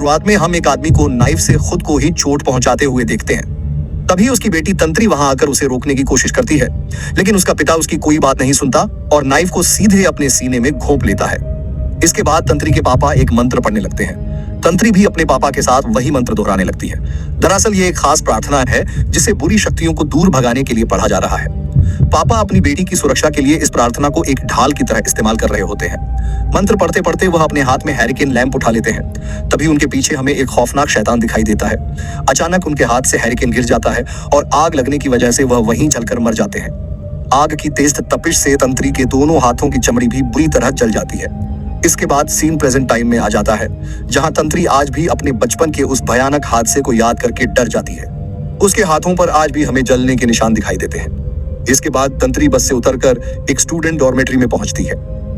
शुरुआत में हम एक आदमी को नाइफ से खुद को ही चोट पहुंचाते हुए देखते हैं। तभी उसकी बेटी तंत्री वहां आकर उसे रोकने की कोशिश करती है, लेकिन उसका पिता उसकी कोई बात नहीं सुनता और नाइफ को सीधे अपने सीने में घोंप लेता है। इसके बाद तंत्री के पापा एक मंत्र पढ़ने लगते हैं। तंत्री भी अपने पापा के साथ वही मंत्र दोहराने लगती है। दरअसल ये एक खास प्रार्थना है जिसे बुरी शक्तियों को दूर भगाने के लिए पढ़ा जा रहा है। पापा अपनी बेटी की सुरक्षा के लिए इस प्रार्थना को एक ढाल की तरह इस्तेमाल कर रहे होते हैं। मंत्र पढ़ते पढ़ते वह अपने हाथ में हैरिकेन लैंप उठा लेते हैं। तभी उनके पीछे हमें एक खौफनाक शैतान दिखाई देता है। अचानक उनके हाथ से हैरिकेन गिर जाता है और आग लगने की वजह से वह वहीं जलकर मर जाते हैं। आग की तेज तपिश से तंत्री के दोनों हाथों की चमड़ी भी बुरी तरह जल जाती है। इसके बाद सीन प्रेजेंट टाइम में आ जाता है, जहां तंत्री आज भी अपने बचपन के उस भयानक हादसे को याद करके डर जाती है। उसके हाथों पर आज भी हमें जलने के निशान दिखाई देते हैं। इसके बाद तंत्री बस से उतरकर एक स्टूडेंट डॉर्मेट्री में पहुंचती है।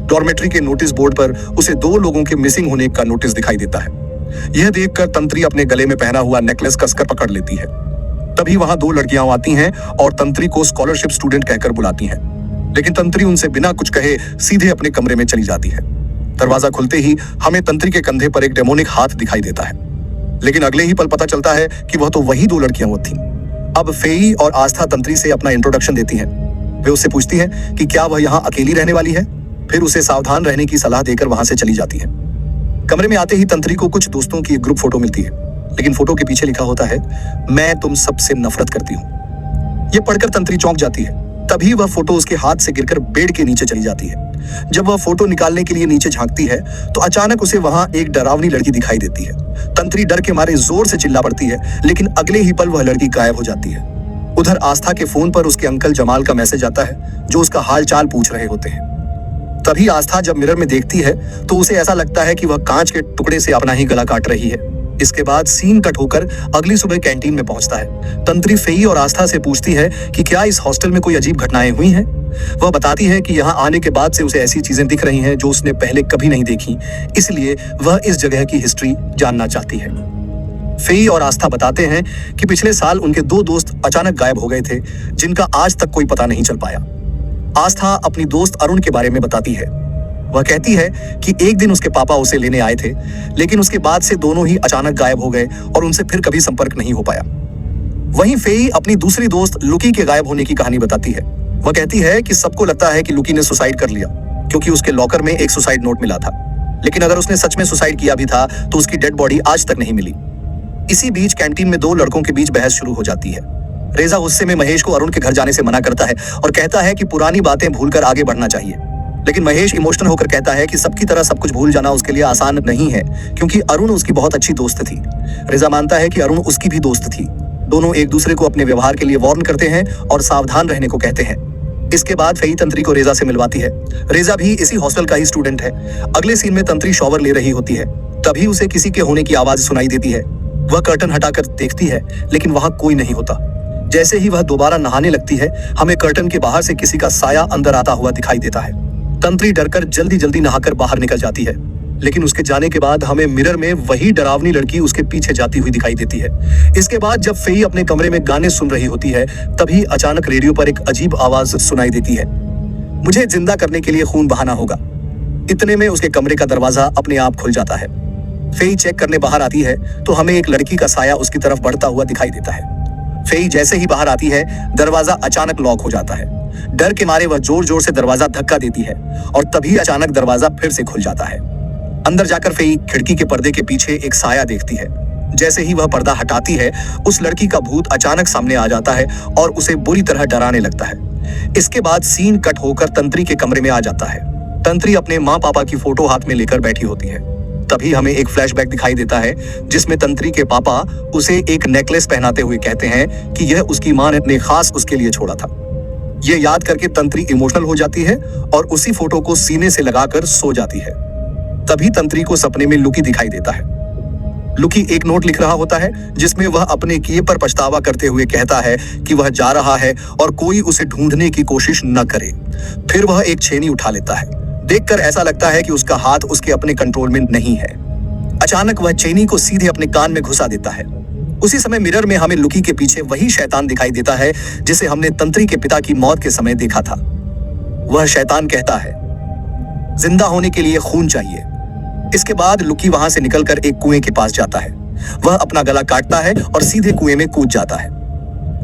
डॉर्मेट्री के नोटिस बोर्ड पर उसे 2 लोगों के मिसिंग होने का नोटिस दिखाई देता है। यह देखकर तंत्री अपने गले में पहना हुआ नेकलेस कसकर पकड़ लेती है। तभी वहां 2 लड़कियां आती हैं और तंत्री को स्कॉलरशिप स्टूडेंट कहकर बुलाती हैं, लेकिन तंत्री उनसे बिना कुछ कहे सीधे अपने कमरे में चली जाती है। दरवाजा खुलते ही हमें तंत्री के कंधे पर एक डेमोनिक हाथ दिखाई देता है, लेकिन अगले ही पल पता चलता है कि वह तो वही 2 लड़कियां थीं। अब फेई और आस्था तंत्री से अपना इंट्रोडक्शन देती हैं। वे उससे पूछती हैं कि क्या वह यहाँ अकेली रहने वाली है, फिर उसे सावधान रहने की सलाह देकर वहां से चली जाती है। कमरे में आते ही तंत्री को कुछ दोस्तों की एक ग्रुप फोटो मिलती है, लेकिन फोटो के पीछे लिखा होता है, मैं तुम सबसे नफरत करती हूँ। ये पढ़कर तंत्री चौंक जाती है। तभी वह फोटो उसके हाथ से गिरकर बेड के नीचे चली जाती है। जब वह फोटो निकालने के लिए नीचे झांकती है तो अचानक उसे वहां एक डरावनी लड़की दिखाई देती है। तंत्री डर के मारे जोर से चिल्ला पड़ती है, लेकिन अगले ही पल वह लड़की गायब हो जाती है। उधर आस्था के फोन पर उसके अंकल जमाल का मैसेज आता है, जो उसका हाल चाल पूछ रहे होते हैं। तभी आस्था जब मिरर में देखती है तो उसे ऐसा लगता है कि वह कांच के टुकड़े से अपना ही गला काट रही है। इसके बाद सीन कट होकर अगली सुबह कैंटीन में पहुंचता है। तंत्री फेई और आस्था से पूछती है कि क्या इस हॉस्टल में कोई अजीब घटनाएं हुई हैं। वह बताती है कि यहाँ आने के बाद से उसे ऐसी चीजें दिख रही हैं जो उसने पहले कभी नहीं देखी, इसलिए वह इस जगह की हिस्ट्री जानना चाहती है। फेई और आस्था बताते हैं कि पिछले साल उनके 2 दोस्त अचानक गायब हो गए थे, जिनका आज तक कोई पता नहीं चल पाया। आस्था अपनी दोस्त अरुण के बारे में बताती है। वह कहती है कि एक दिन उसके पापा उसे लेने आए थे, लेकिन उसके बाद से दोनों ही अचानक गायब हो गए और उनसे फिर कभी संपर्क नहीं हो पाया। वहीं फेई अपनी दूसरी दोस्त लुकी के गायब होने की कहानी बताती है। वह कहती है कि सबको लगता है कि लुकी ने सुसाइड कर लिया, क्योंकि उसके लॉकर में एक सुसाइड नोट मिला था, लेकिन अगर उसने सच में सुसाइड किया भी था तो उसकी डेड बॉडी आज तक नहीं मिली। इसी बीच कैंटीन में 2 लड़कों के बीच बहस शुरू हो जाती है। रेजा गुस्से में महेश को अरुण के घर जाने से मना करता है और कहता है कि पुरानी बातें भूलकर आगे बढ़ना चाहिए, लेकिन महेश इमोशनल होकर कहता है कि सबकी तरह सब कुछ भूल जाना उसके लिए आसान नहीं है, क्योंकि अरुण उसकी बहुत अच्छी दोस्त थी। रेजा मानता है कि अरुण उसकी भी दोस्त थी। दोनों एक दूसरे को अपने व्यवहार के लिए वार्न करते हैं और सावधान रहने को कहते हैं। इसके बाद फेई तंत्री को रेजा से मिलवाती है। रेजा भी इसी हॉस्टल का ही स्टूडेंट है। अगले सीन में तंत्री शॉवर ले रही होती है, तभी उसे किसी के होने की आवाज सुनाई देती है। वह कर्टन हटाकर देखती है, लेकिन वहां कोई नहीं होता। जैसे ही वह दोबारा नहाने लगती है, हमें कर्टन के बाहर से किसी का साया अंदर आता हुआ दिखाई देता है। तंत्री डरकर जल्दी जल्दी नहाकर बाहर निकल जाती है, लेकिन उसके जाने के बाद हमें मिरर में वही डरावनी लड़की उसके पीछे जाती हुई दिखाई देती है। इसके बाद जब फेई अपने कमरे में गाने सुन रही होती है, तभी अचानक रेडियो पर एक अजीब आवाज सुनाई देती है, मुझे जिंदा करने के लिए खून बहाना होगा। इतने में उसके कमरे का दरवाजा अपने आप खुल जाता है। फेई चेक करने बाहर आती है तो हमें एक लड़की का साया उसकी तरफ बढ़ता हुआ दिखाई देता है। फेई जैसे ही बाहर आती है, दरवाजा अचानक लॉक हो जाता है। डर के मारे वह जोर जोर से दरवाजा धक्का देती है और तभी अचानक दरवाजा फिर से खुल जाता है। अंदर जाकर फेई खिड़की के पर्दे के पीछे एक साया देखती है। जैसे ही वह पर्दा हटाती है, उस लड़की का भूत अचानक सामने आ जाता है और उसे बुरी तरह डराने लगता है। इसके बाद सीन कट होकर तंत्री के कमरे में आ जाता है। तंत्री अपने माँ पापा की फोटो हाथ में लेकर बैठी होती है। तभी हमें एक फ्लैशबैक दिखाई देता है, जिसमें तंत्री के पापा उसे एक नेकलेस पहनाते हुए कहते हैं कि यह उसकी माँ ने खास उसके लिए छोड़ा था। ये याद करके तंत्री इमोशनल हो जाती है और उसी फोटो को सीने से लगाकर सो जाती है। तभी तंत्री को सपने में लुकी दिखाई देता है। लुकी एक नोट लिख रहा होता है, जिसमें वह अपने किए पर पछतावा करते हुए कहता है कि वह जा रहा है और कोई उसे ढूंढने की कोशिश न करे। फिर वह एक छेनी उठा लेता है। देखकर ऐसा लगता है कि उसका हाथ उसके अपने कंट्रोल में नहीं है। अचानक वह छेनी को सीधे अपने कान में घुसा देता है। उसी समय मिरर में हमें लुकी के पीछे वही शैतान दिखाई देता है जिसे हमने तंत्री के पिता की मौत के समय देखा था। वह शैतान कहता है, जिंदा होने के लिए खून चाहिए, इसके बाद लुकी वहां से निकलकर एक कुएं के पास जाता है। वह अपना गला काटता है और सीधे कुएं में कूद जाता है।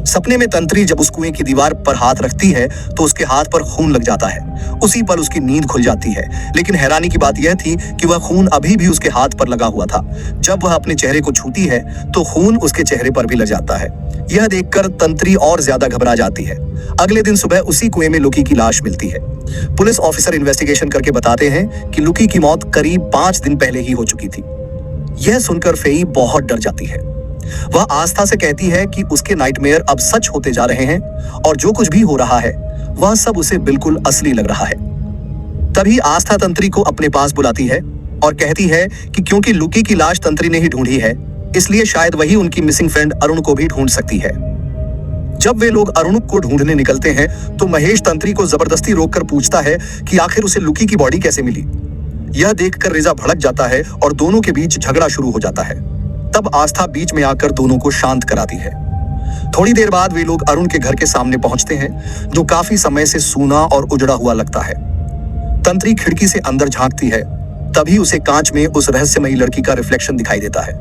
सपने में तंत्री जब उस कुएं की दीवार पर हाथ रखती है तो उसके हाथ पर खून लग जाता है। उसी पल उसकी नींद खुल जाती है, लेकिन हैरानी की बात यह थी कि वह खून अभी भी उसके हाथ पर लगा हुआ था। जब वह अपने चेहरे को छूती है तो खून उसके चेहरे पर भी लग जाता है। यह देखकर तंत्री और ज्यादा घबरा जाती है। अगले दिन सुबह उसी कुएं में लुकी की लाश मिलती है। पुलिस ऑफिसर इन्वेस्टिगेशन करके बताते हैं कि लुकी की मौत करीब 5 दिन पहले ही हो चुकी थी। यह सुनकर फेई बहुत डर जाती है। वह आस्था से कहती है कि उसके नाइटमेयर अब सच होते जा रहे हैं और जो कुछ भी हो रहा है वह सब उसे बिल्कुल असली लग रहा है। तभी आस्था तंत्री को अपने पास बुलाती है और कहती है कि क्योंकि लुकी की लाश तंत्री ने ही ढूंढी है, इसलिए शायद वही उनकी मिसिंग फ्रेंड अरुण को भी ढूंढ सकती है। जब वे लोग अरुण को ढूंढने निकलते हैं तो महेश तंत्री को जबरदस्ती रोककर पूछता है कि आखिर उसे लुकी की बॉडी कैसे मिली। यह देखकर रेजा भड़क जाता है और दोनों के बीच झगड़ा शुरू हो जाता है। तब आस्था बीच में आकर दोनों को शांत कराती है। थोड़ी देर बाद वे लोग अरुण के घर के सामने पहुंचते हैं, जो काफी समय से सूना और उजड़ा हुआ लगता है। तंत्री खिड़की से अंदर झांकती है, तभी उसे कांच में उस रहस्यमयी लड़की का रिफ्लेक्शन दिखाई देता है।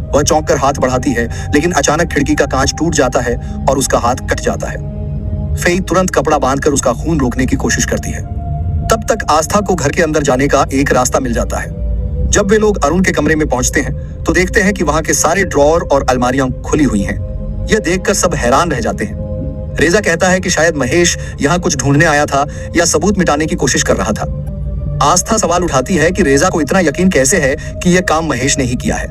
वह चौंक कर हाथ बढ़ाती है, लेकिन अचानक खिड़की का कांच टूट जाता है और उसका हाथ कट जाता है। फेई तुरंत कपड़ा बांधकर उसका खून रोकने की कोशिश करती है। तब तक आस्था को घर के अंदर जाने का एक रास्ता मिल जाता है। जब वे लोग अरुण के कमरे में पहुंचते हैं तो देखते हैं कि वहां के सारे ड्रॉअर और अलमारियां खुली हुई हैं। यह देखकर सब हैरान रह जाते हैं। रेजा कहता है कि शायद महेश यहाँ कुछ ढूंढने आया था या सबूत मिटाने की कोशिश कर रहा था। आस्था सवाल उठाती है कि रेजा को इतना यकीन कैसे है कि यह काम महेश ने ही किया है।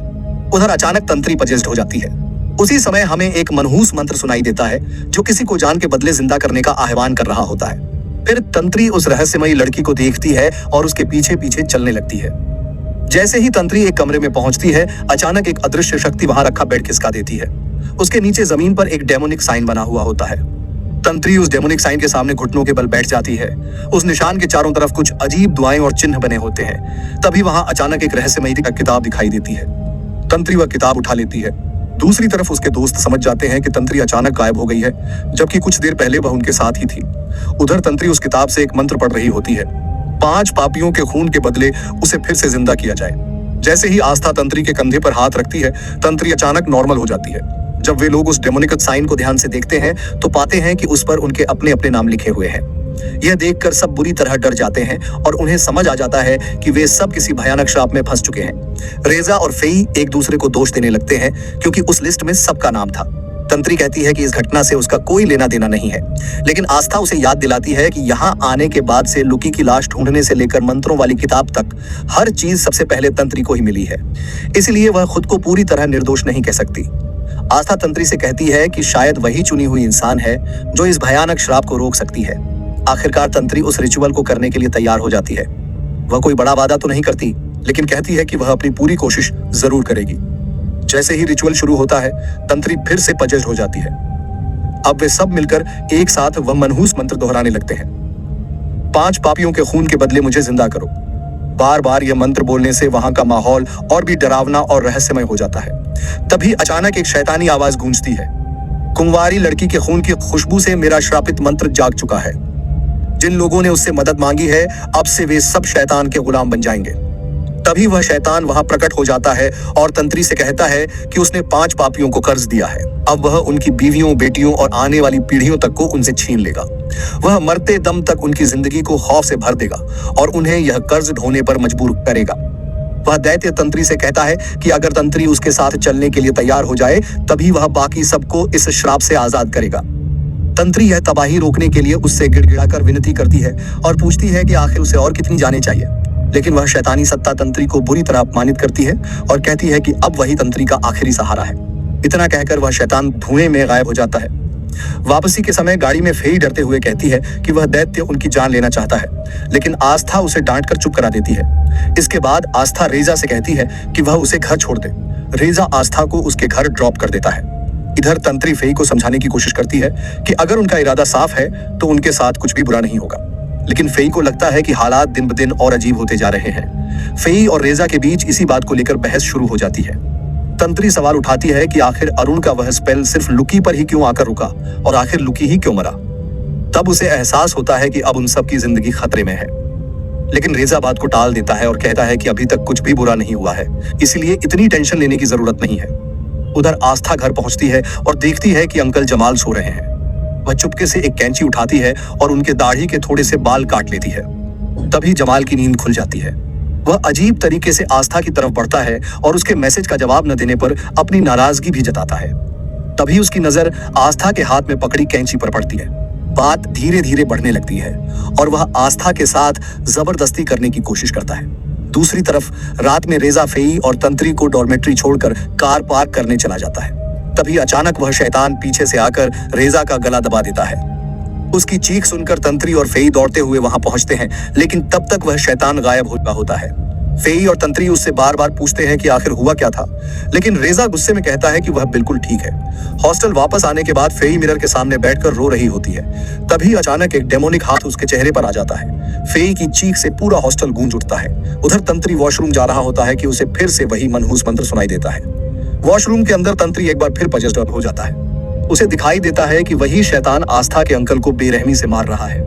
उधर अचानक तंत्री पजेस्ट हो जाती है। उसी समय हमें एक मनहूस मंत्र सुनाई देता है, जो किसी को जान के बदले जिंदा करने का आह्वान कर रहा होता है। फिर तंत्री उस रहस्यमयी लड़की को देखती है और उसके पीछे पीछे चलने लगती है। जैसे ही तंत्री एक कमरे में पहुंचती है, अचानक एक अदृश्य शक्ति वहां रखा बेड खिसका देती है। उसके नीचे जमीन पर एक डेमोनिक साइन बना हुआ होता है। तंत्री उस डेमोनिक साइन के सामने घुटनों के बल बैठ जाती है। उस निशान के चारों तरफ कुछ अजीब दुआएं और चिन्ह बने होते हैं। तभी वहां अचानक एक रहस्यमयी किताब दिखाई देती है। तंत्री वह किताब उठा लेती है। दूसरी तरफ उसके दोस्त समझ जाते हैं कि तंत्री अचानक गायब हो गई है, जबकि कुछ देर पहले वह उनके साथ ही थी। उधर तंत्री उस किताब से एक मंत्र पढ़ रही होती है। 5 पापियों के खून के बदले उसे फिर से जिंदा किया जाए। जैसे ही आस्था तंत्री के कंधे पर हाथ रखती है, तंत्री अचानक नॉर्मल हो जाती है। जब वे लोग उस डेमोनिक साइन को ध्यान से देखते हैं तो पाते हैं कि उस पर उनके अपने अपने नाम लिखे हुए हैं। यह देखकर सब बुरी तरह डर जाते हैं और उन्हें समझ आ जाता है कि वे सब किसी भयानक श्राप में फंस चुके हैं। रेजा और फेई एक दूसरे को दोष देने लगते हैं, क्योंकि उस लिस्ट में सबका नाम था। तंत्री कहती है कि इस घटना से उसका कोई लेना देना नहीं है, लेकिन आस्था उसे याद दिलाती है कि यहाँ आने के बाद से लुकी की लाश ढूंढने से लेकर मंत्रों वाली किताब तक हर चीज सबसे पहले तंत्री को ही मिली है। इसलिए वह खुद को पूरी तरह निर्दोष नहीं कह सकती। आस्था तंत्री से कहती है कि शायद वही चुनी हुई इंसान है जो इस भयानक श्राप को रोक सकती है। आखिरकार तंत्री उस रिचुअल को करने के लिए तैयार हो जाती है। वह कोई बड़ा वादा तो नहीं करती, लेकिन कहती है कि वह अपनी पूरी कोशिश जरूर करेगी। जैसे ही रिचुअल शुरू होता है, तंत्री फिर से पजेस्ट हो जाती है। अब वे सब मिलकर एक साथ वह मनहूस मंत्र दोहराने लगते हैं। 5 पापियों के खून के बदले मुझे जिंदा करो। बार बार यह मंत्र बोलने से वहां का माहौल और भी डरावना और रहस्यमय हो जाता है। तभी अचानक एक शैतानी आवाज गूंजती है। कुंवारी लड़की के खून की खुशबू से मेरा श्रापित मंत्र जाग चुका है। जिन लोगों ने उससे मदद मांगी है, अब से वे सब शैतान के गुलाम बन जाएंगे। तभी वह शैतान वहां प्रकट हो जाता है और तंत्री से कहता है कि उसने 5 पापियों को कर्ज दिया है। अब वह उनकी बीवियों, बेटियों और आने वाली पीढ़ियों तक को उनसे छीन लेगा। वह मरते दम तक उनकी जिंदगी को खौफ से भर देगा और उन्हें यह कर्ज ढोने पर मजबूर करेगा। वह दैत्य तंत्री से कहता है कि अगर तंत्री उसके साथ चलने के लिए तैयार हो जाए, तभी वह बाकी सबको इस श्राप से आजाद करेगा। तंत्री यह तबाही रोकने के लिए उससे गिड़गिड़ाकर विनती करती है और पूछती है कि आखिर उसे और कितनी जाने चाहिए। लेकिन वह शैतानी सत्ता तंत्री को बुरी तरह अपमानित करती है और कहती है कि अब वही तंत्री का आखिरी सहारा है। इतना कहकर वह शैतान धुएं में गायब हो जाता है। वापसी के समय गाड़ी में फेई डरते हुए कहती है कि वह दैत्य उनकी जान लेना चाहता है, लेकिन आस्था उसे डांटकर चुप करा देती है। इसके बाद आस्था रेजा से कहती है कि वह उसे घर छोड़ दे। रेजा आस्था को उसके घर ड्रॉप कर देता है। इधर तंत्री फेई को समझाने की कोशिश करती है कि अगर उनका इरादा साफ है तो उनके साथ कुछ भी बुरा नहीं होगा, लेकिन फेई को लगता है कि हालात दिन ब दिन और अजीब होते जा रहे हैं। फेई और रेजा के बीच इसी बात को लेकर बहस शुरू हो जाती है। तंत्री सवाल उठाती है कि आखिर अरुण का वह स्पेल सिर्फ लुकी पर ही क्यों आकर रुका और आखिर लुकी ही क्यों मरा। तब उसे एहसास होता है कि अब उन सब की जिंदगी खतरे में है। लेकिन रेजा बात को टाल देता है और कहता है कि अभी तक कुछ भी बुरा नहीं हुआ है, इसलिए इतनी टेंशन लेने की जरूरत नहीं है। उधर आस्था घर पहुंचती है और देखती है कि अंकल जमाल सो रहे हैं। वह चुपके से एक कैंची उठाती है और उनके दाढ़ी के थोड़े से बाल काट लेती है। तभी जमाल की नींद खुल जाती है। वह अजीब तरीके से आस्था की तरफ बढ़ता है और उसके मैसेज का जवाब न देने पर अपनी नाराजगी भी जताता है। तभी उसकी नजर आस्था के हाथ में पकड़ी कैंची पर पड़ती है। बात धीरे धीरे बढ़ने लगती है और वह आस्था के साथ जबरदस्ती करने की कोशिश करता है। दूसरी तरफ रात में रेजा फेई और तंत्री को डॉर्मेट्री छोड़कर कार पार्क करने चला जाता है। तभी अचानक वह शैतान पीछे से आकर रेजा का गला दबा देता है। उसकी चीख सुनकर तंत्री और फेई दौड़ते हुए वहां पहुंचते हैं, लेकिन तब तक वह शैतान गायब हो चुका होता है। फेई और तंत्री उससे बार बार पूछते हैं कि आखिर हुआ क्या था, लेकिन रेजा गुस्से में कहता है कि वह बिल्कुल ठीक है। हॉस्टल वापस आने के बाद फेई मिरर के सामने बैठकर रो रही होती है। तभी अचानक एक डेमोनिक हाथ उसके चेहरे पर आ जाता है। फेई की चीख से पूरा हॉस्टल गूंज उठता है। उधर तंत्री वॉशरूम जा रहा होता है कि उसे फिर से वही मनहूस मंत्र सुनाई देता है। वॉशरूम के अंदर तंत्री एक बार फिर पजेस्ड हो जाता है। उसे दिखाई देता है कि वही शैतान आस्था के अंकल को बेरहमी से मार रहा है।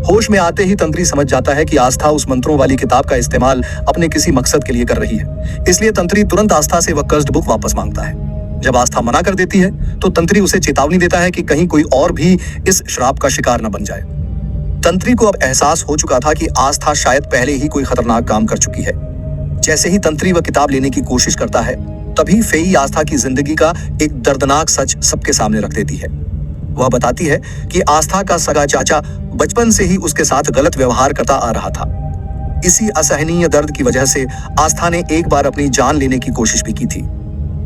होश में आते ही तंत्री समझ जाता है कि आस्था उस मंत्रों वाली किताब का इस्तेमाल अपने किसी मकसद के लिए कर रही है, इसलिए तंत्री तुरंत आस्था से वह कर्स्ड बुक वापस मांगता है। जब आस्था मना कर देती है तो तंत्री उसे चेतावनी देता है कि कहीं कोई और भी इस श्राप का शिकार न बन जाए। तंत्री को अब एहसास हो चुका था कि आस्था शायद पहले ही कोई खतरनाक काम कर चुकी है। जैसे ही तंत्री वह किताब लेने की कोशिश करता है, तभी फेई आस्था की जिंदगी का एक दर्दनाक सच सबके सामने रख देती है। वह बताती है कि आस्था का सगा चाचा बचपन से ही उसके साथ गलत व्यवहार करता आ रहा था। इसी असहनीय दर्द की वजह से आस्था ने एक बार अपनी जान लेने की कोशिश भी की थी।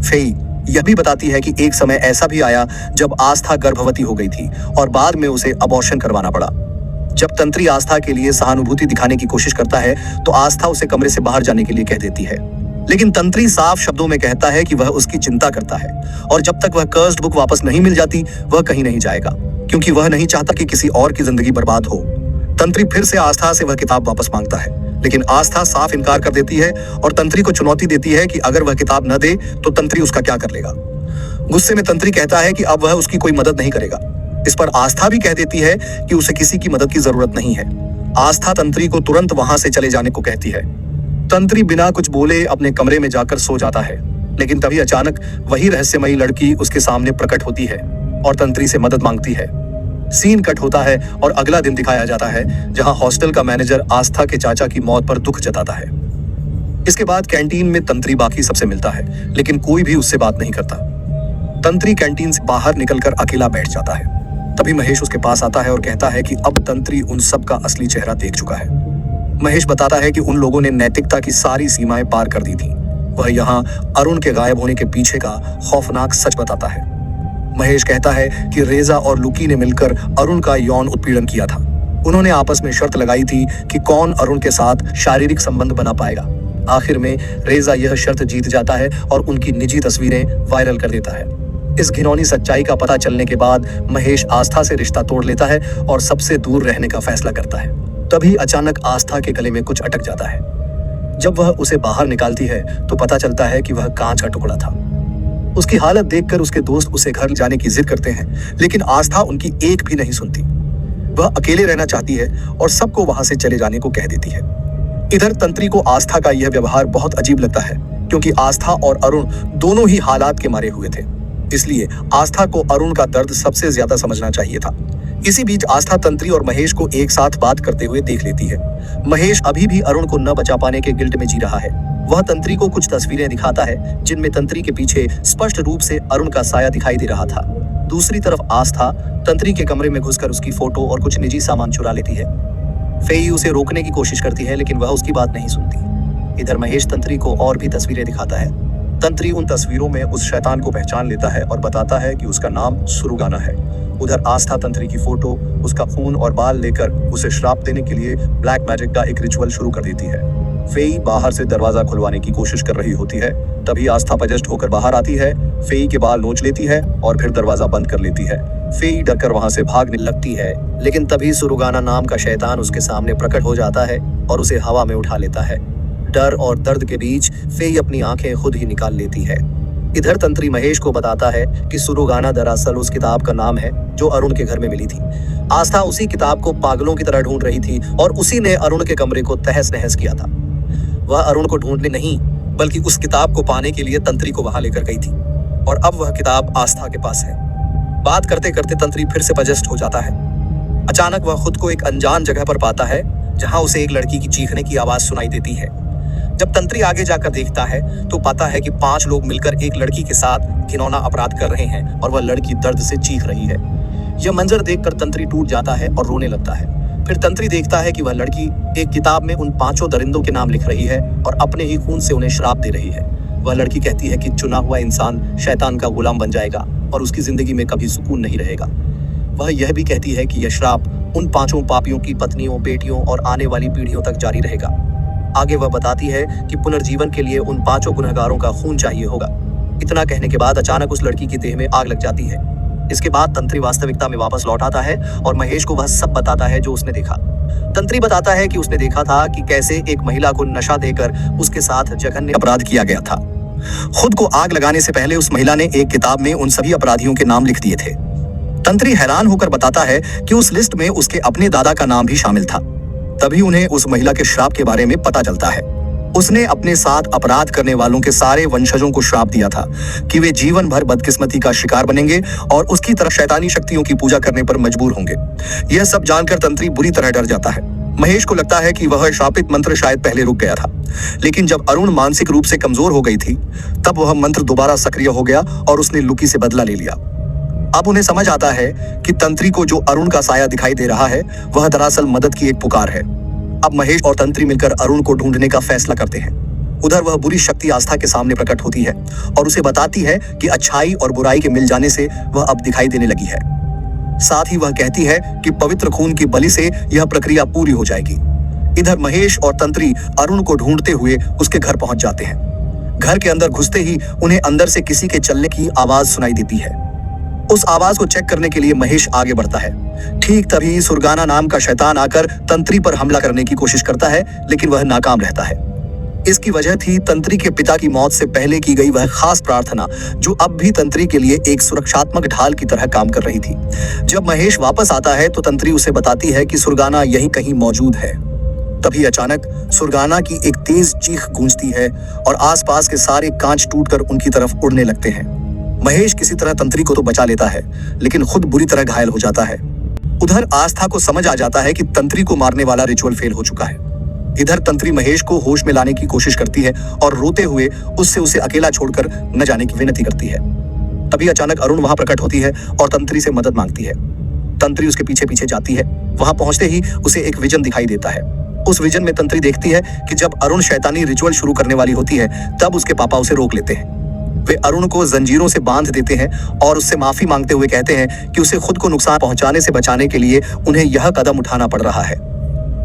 फेई यह भी बताती है कि एक समय ऐसा भी आया जब आस्था गर्भवती हो गई थी और बाद में उसे अबॉर्शन करवाना पड़ा। जब तंत्री आस्था के लिए सहानुभूति दिखाने की कोशिश करता है तो आस्था उसे कमरे से बाहर जाने के लिए कह देती है, लेकिन तंत्री साफ शब्दों में कहता है कि वह उसकी चिंता करता है और जब तक वह कर्स्ड बुक वापस नहीं मिल जाती वह कहीं नहीं जाएगा, क्योंकि वह नहीं चाहता कि किसी और की जिंदगी बर्बाद हो। तंत्री फिर से आस्था से वह किताब वापस मांगता है, लेकिन आस्था साफ इनकार कर देती है और तंत्री को चुनौती देती है कि अगर वह किताब न दे तो तंत्री उसका क्या कर लेगा। गुस्से में तंत्री कहता है कि अब वह उसकी कोई मदद नहीं करेगा। इस पर आस्था भी कह देती है कि उसे किसी की मदद की जरूरत नहीं है। आस्था तंत्री को तुरंत वहां से चले जाने को कहती है। तंत्री बिना कुछ बोले अपने कमरे में जाकर सो जाता है, लेकिन तभी अचानक वही रहस्यमयी लड़की उसके सामने प्रकट होती है और तंत्री से मदद मांगती है। सीन कट होता है और अगला दिन दिखाया जाता है, जहां हॉस्टल का मैनेजर आस्था के चाचा की मौत पर दुख जताता है। इसके बाद कैंटीन में तंत्री बाकी सबसे मिलता है, लेकिन कोई भी उससे बात नहीं करता। तंत्री कैंटीन से बाहर निकलकर अकेला बैठ जाता है। तभी महेश उसके पास आता है और कहता है कि अब तंत्री उन सब का असली चेहरा देख चुका है। महेश बताता है कि उन लोगों ने नैतिकता की सारी सीमाएं पार कर दी थी। वह यहाँ अरुण के गायब होने के पीछे का खौफनाक सच बताता है। महेश कहता है कि रेजा और लुकी ने मिलकर अरुण का यौन उत्पीड़न किया था। उन्होंने आपस में शर्त लगाई थी कि कौन अरुण के साथ शारीरिक संबंध बना पाएगा। आखिर में रेजा यह शर्त जीत जाता है और उनकी निजी तस्वीरें वायरल कर देता है। इस घिनौनी सच्चाई का पता चलने के बाद महेश आस्था से रिश्ता तोड़ लेता है और सबसे दूर रहने का फैसला करता है। तभी अचानक आस्था के गले में कुछ अटक जाता है। जब वह उसे बाहर निकालती है तो पता चलता है कि वह कांच का टुकड़ा था। उसकी हालत देखकर उसके दोस्त उसे घर जाने की जिद करते हैं, लेकिन आस्था उनकी एक भी नहीं सुनती। वह अकेले रहना चाहती है और सबको वहां से चले जाने को कह देती है। इधर तंत्री को आस्था का यह व्यवहार बहुत अजीब लगता है, क्योंकि आस्था और अरुण दोनों ही हालात के मारे हुए थे। इसलिए आस्था को अरुण का दर्द सबसे ज्यादा समझना चाहिए था। इसी बीच आस्था तंत्री और महेश को एक साथ बात करते हुए देख लेती है। महेश अभी भी अरुण को न बचा पाने के गिल्ट में जी रहा है। वह तंत्री को कुछ तस्वीरें दिखाता है, जिनमें तंत्री के पीछे स्पष्ट रूप से अरुण का साया दिखाई दे रहा था। दूसरी तरफ आस्था तंत्री के कमरे में घुसकर उसकी फोटो और कुछ निजी सामान चुरा लेती है। फेई उसे रोकने की कोशिश करती है, लेकिन वह उसकी बात नहीं सुनती। इधर महेश तंत्री को और भी तस्वीरें दिखाता है। तंत्री उन तस्वीरों में उस शैतान को पहचान लेता है और बताता है कि उसका नाम सुरुगाना है। उधर आस्था तंत्री की फोटो, उसका खून और बाल लेकर उसे श्राप देने के लिए ब्लैक मैजिक का एक रिचुअल शुरू कर देती है। फेई बाहर से दरवाजा खुलवाने की कोशिश कर रही होती है। तभी आस्था पजेस्ट होकर बाहर आती है, फेई के बाल नोच लेती है और फिर दरवाजा बंद कर लेती है। फेई डरकर वहां से भागने लगती है, लेकिन तभी सुरुगाना नाम का शैतान उसके सामने प्रकट हो जाता है और उसे हवा में उठा लेता है। डर और दर्द के बीच फेई अपनी आंखें खुद ही निकाल लेती है। इधर तंत्री महेश को बताता है कि सुरुगाना दरअसल उस किताब का नाम है जो अरुण के घर में मिली थी। आस्था उसी किताब को पागलों की तरह ढूंढ रही थी और उसी ने अरुण के कमरे को तहस नहस किया था। वह अरुण को ढूंढने नहीं बल्कि उस किताब को पाने के लिए तंत्री को वहां लेकर गई थी और अब वह किताब आस्था के पास है। बात करते करते तंत्री फिर से पजेस्ट हो जाता है। अचानक वह खुद को एक अनजान जगह पर पाता है जहां उसे एक लड़की की चीखने की आवाज सुनाई देती है। जब तंत्री आगे जाकर देखता है तो पाता है कि 5 लोग मिलकर एक लड़की के साथ घिनौना अपराध कर रहे हैं और वह लड़की दर्द से चीख रही है। यह मंजर देखकर तंत्री टूट जाता है और रोने लगता है। फिर तंत्री देखता है कि वह लड़की एक किताब में उन 5 दरिंदों के नाम लिख रही है और अपने ही खून से उन्हें श्राप दे रही है। वह लड़की कहती है कि चुना हुआ इंसान शैतान का गुलाम बन जाएगा और उसकी जिंदगी में कभी सुकून नहीं रहेगा। वह यह भी कहती है कि यह श्राप उन 5 पापियों की पत्नियों, बेटियों और आने वाली पीढ़ियों तक जारी रहेगा। आगे वह बताती है कि पुनर्जीवन के लिए उन 5 गुनहगारों का खून चाहिए होगा। इतना कहने के बाद अचानक उस लड़की की देह में आग लग जाती है। इसके बाद तंत्री वास्तविकता में वापस लौट आता है और महेश को वह सब बताता है जो उसने देखा। तंत्री बताता है कि उसने देखा था कि कैसे एक महिला को नशा देकर उसके साथ जघन्य अपराध किया गया था। खुद को आग लगाने से पहले उस महिला ने एक किताब में उन सभी अपराधियों के नाम लिख दिए थे। तंत्री हैरान होकर बताता है कि उस लिस्ट में उसके अपने दादा का नाम भी शामिल था। तभी उन्हें उस महिला के श्राप के बारे में पता चलता है। उसने अपने साथ अपराध करने वालों के सारे वंशजों को श्राप दिया था कि वे जीवन भर बदकिस्मती का शिकार बनेंगे और उसकी तरफ शैतानी शक्तियों की पूजा करने पर मजबूर होंगे। यह सब जानकर तंत्री बुरी तरह डर जाता है। महेश को लगता है कि वह श्रापित मंत्र शायद पहले रुक गया था, लेकिन जब अरुण मानसिक रूप से कमजोर हो गई थी तब वह मंत्र दोबारा सक्रिय हो गया और उसने लुकी से बदला ले लिया। अब उन्हें समझ आता है कि तंत्री को जो अरुण का साया दिखाई दे रहा है वह दरअसल मदद की एक पुकार है। अब महेश और तंत्री मिलकर अरुण को ढूंढने का फैसला करते हैं। उधर वह बुरी शक्ति आस्था के सामने प्रकट होती है और उसे बताती है कि अच्छाई और बुराई के मिल जाने से वह अब दिखाई देने लगी है। साथ ही वह कहती है कि पवित्र खून की बलि से यह प्रक्रिया पूरी हो जाएगी। इधर महेश और तंत्री अरुण को ढूंढते हुए उसके घर पहुंच जाते हैं। घर के अंदर घुसते ही उन्हें अंदर से किसी के चलने की आवाज सुनाई देती है। उस आवाज को चेक करने के लिए महेश आगे बढ़ता है। ठीक तभी सुरगाना नाम का शैतान आकर तंत्री पर हमला करने की कोशिश करता है, लेकिन वह नाकाम रहता है। इसकी वजह थी तंत्री के पिता की मौत से पहले की गई वह खास प्रार्थना जो अब भी तंत्री के लिए एक सुरक्षात्मक ढाल की तरह काम कर रही थी। जब महेश वापस आता है तो तंत्री उसे बताती है कि सुरगाना यहीं कहीं मौजूद है। तभी अचानक सुरगाना की एक तेज चीख गूंजती है और आसपास के सारे कांच टूटकर उनकी तरफ उड़ने लगते हैं। महेश किसी तरह तंत्री को तो बचा लेता है, लेकिन खुद बुरी तरह घायल हो जाता है। उधर आस्था को समझ आ जाता है कि तंत्री को मारने वाला रिचुअल फेल हो चुका है। इधर तंत्री महेश को होश में लाने की कोशिश करती है और रोते हुए उससे उसे अकेला छोड़कर न जाने की विनती करती है। तभी अचानक अरुण वहां प्रकट होती है और तंत्री से मदद मांगती है। तंत्री उसके पीछे पीछे जाती है। वहां पहुंचते ही उसे एक विजन दिखाई देता है। उस विजन में तंत्री देखती है कि जब अरुण शैतानी रिचुअल शुरू करने वाली होती है तब उसके पापा उसे रोक लेते हैं। वे अरुण को जंजीरों से बांध देते हैं और उससे माफी मांगते हुए कहते हैं कि उसे खुद को नुकसान पहुंचाने से बचाने के लिए उन्हें यह कदम उठाना पड़ रहा है।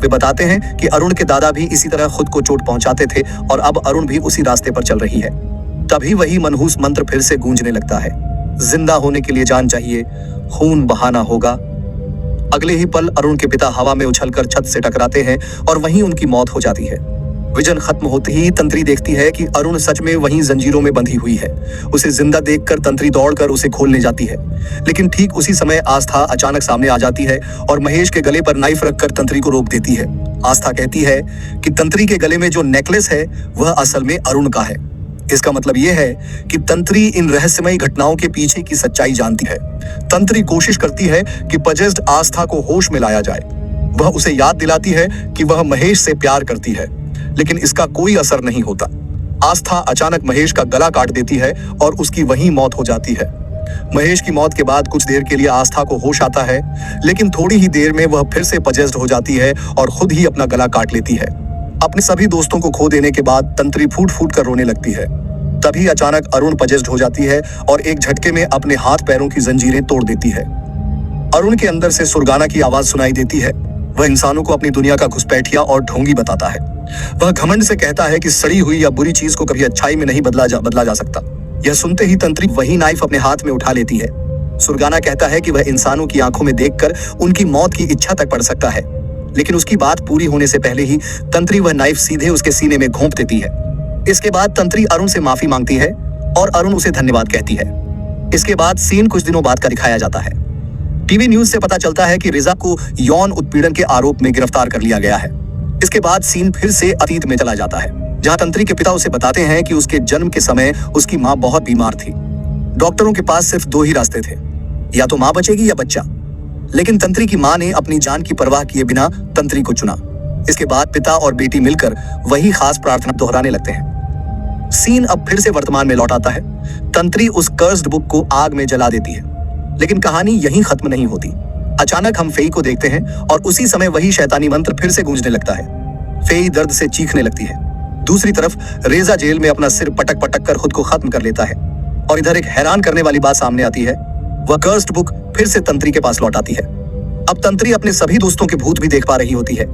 वे बताते हैं कि अरुण के दादा भी इसी तरह खुद को चोट पहुंचाते थे और अब अरुण भी उसी रास्ते पर चल रही है। तभी वही मनहूस मंत्र फिर से गूंजने लगता है। जिंदा होने के लिए जान चाहिए, खून बहाना होगा। अगले ही पल अरुण के पिता हवा में उछलकर छत से टकराते हैं और वहीं उनकी मौत हो जाती है। विजन खत्म होते ही तंत्री देखती है कि अरुण सच में वहीं जंजीरों में बंधी हुई है। उसे जिंदा देखकर तंत्री दौड़कर उसे खोलने जाती है, लेकिन ठीक उसी समय आस्था अचानक सामने आ जाती है और महेश के गले पर नाइफ रखकर तंत्री को रोक देती है। आस्था कहती है कि तंत्री के गले में जो नेकलेस है वह असल में अरुण का है। इसका मतलब यह है कि तंत्री इन रहस्यमयी घटनाओं के पीछे की सच्चाई जानती है। तंत्री कोशिश करती है कि पजेस्ड आस्था को होश में लाया जाए। वह उसे याद दिलाती है कि वह महेश से प्यार करती है, लेकिन इसका कोई असर नहीं होता। आस्था अचानक महेश का गला काट देती है और उसकी वहीं मौत हो जाती है। महेश की मौत के बाद कुछ देर के लिए आस्था को होश आता है, लेकिन थोड़ी ही देर में वह फिर से पजेस्ड हो जाती है और खुद ही अपना गला काट लेती है। अपने सभी दोस्तों को खो देने के बाद तंत्री फूट फूट कर रोने लगती है। तभी अचानक अरुण पजेस्ड हो जाती है और एक झटके में अपने हाथ पैरों की जंजीरें तोड़ देती है। अरुण के अंदर से सुरगाना की आवाज सुनाई देती है। वह इंसानों को अपनी दुनिया का घुसपैठिया और ढोंगी बताता है। वह घमंड से कहता है कि सड़ी हुई या बुरी चीज को कभी अच्छाई में नहीं बदला जा सकता। यह सुनते ही तंत्री वही नाइफ अपने हाथ में उठा लेती है। सुरगाना कहता है कि वह इंसानों की आंखों में देखकर उनकी मौत की इच्छा तक पड़ सकता है, लेकिन उसकी बात पूरी होने से पहले ही तंत्री वह नाइफ सीधे उसके सीने में घोंप देती है। इसके बाद तंत्री अरुण से माफी मांगती है और अरुण उसे धन्यवाद कहती है। इसके बाद सीन कुछ दिनों बाद का दिखाया जाता है। टीवी न्यूज से पता चलता है कि रिजा को यौन उत्पीड़न के आरोप में गिरफ्तार कर लिया गया है। इसके बाद सीन फिर से अतीत में चला जाता है, जहां तंत्री के पिता उसे बताते हैं कि उसके जन्म के समय उसकी मां बहुत बीमार थी। डॉक्टरों के पास सिर्फ 2 ही रास्ते थे, या तो मां बचेगी या बच्चा। लेकिन तंत्री की मां ने अपनी जान की परवाह किए बिना तंत्री को चुना। इसके बाद पिता और बेटी मिलकर वही खास प्रार्थना दोहराने लगते हैं। सीन अब फिर से वर्तमान में लौट आता है। तंत्री उस कर्स्ड बुक को आग में जला देती है, लेकिन कहानी यहीं खत्म नहीं होती। अचानक हम फेई को देखते हैं और उसी समय वही शैतानी मंत्र फिर से गूंजने लगता है। फेई दर्द से चीखने लगती है। दूसरी तरफ रेजा जेल में अपना सिर पटक पटक कर खुद को खत्म कर लेता है। और इधर एक हैरान करने वाली बात सामने आती है, वह कर्स्ड बुक फिर से तंत्री के पास लौट आती है। अब तंत्री अपने सभी दोस्तों के भूत भी देख पा रही होती है।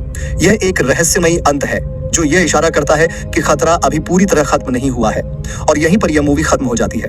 यह एक रहस्यमयी अंत है जो यह इशारा करता है कि खतरा अभी पूरी तरह खत्म नहीं हुआ है, और यहीं पर यह मूवी खत्म हो जाती है।